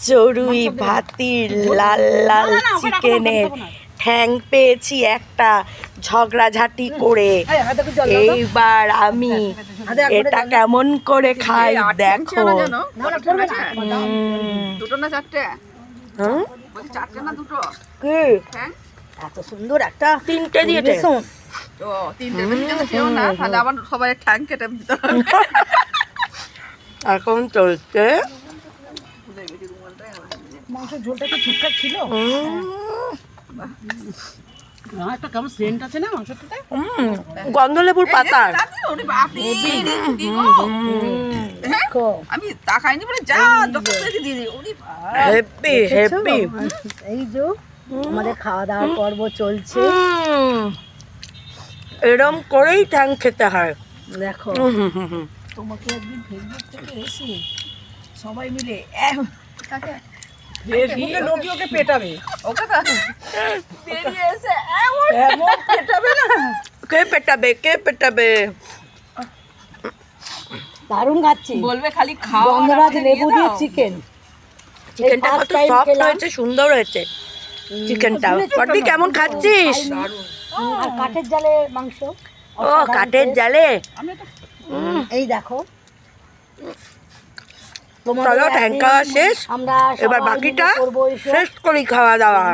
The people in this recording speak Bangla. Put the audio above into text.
চড়ুই ভাতির লাল লাল চিকেনের ঠ্যাং পেয়েছি একটা ঝগড়াঝাটি করে। এইবার আমি এটা কেমন করে খাই দেখো। দুটো না চারটে? চারটে না দুটো? কি এত সুন্দর একটা তিনটে দিয়েছে। ও তিনটে বেশি যেন খেও না, তাহলে আবার সবাই ঠ্যাং কেটে দিতে হবে। এখন চলছে মাংসের ঝোলটা কি ঠিকঠাক ছিল? একটা কেমন সেন্ট আছে না মাংসটাতে? গন্ধলেবুর পাতা। আমি তাকাইনি বলে যা যত পেরেছি দিয়ে দিই। Heavy heavy. এই যে আমাদের খাওয়া দাওয়ার পর্ব চলছে। এরম করেই ঠ্যাং খেতে হয়। দেখো তোমাকে একদিন ফেসবুক থেকে এসে সবাই মিলে ওকে পেটাবে। ওকে বেরিয়ে এসে পেটাবে না। কে পেটাবে কে পেটাবে? দারুণ খাচ্ছি। বলবে খালি খাও। গন্ধরাজ লেবু দিয়ে চিকেন। চিকেনটা কত সফট হয়েছে, সুন্দর হয়েছে চিকেনটা। বড়দি কেমন খাচ্ছিস? আর কাঠের জালে মাংস। ও কাঠের জালে। এই দেখো চলো ঠ্যাং খাওয়া শেষ, আমরা এবার বাকিটা শেষ করি খাওয়া দাওয়া।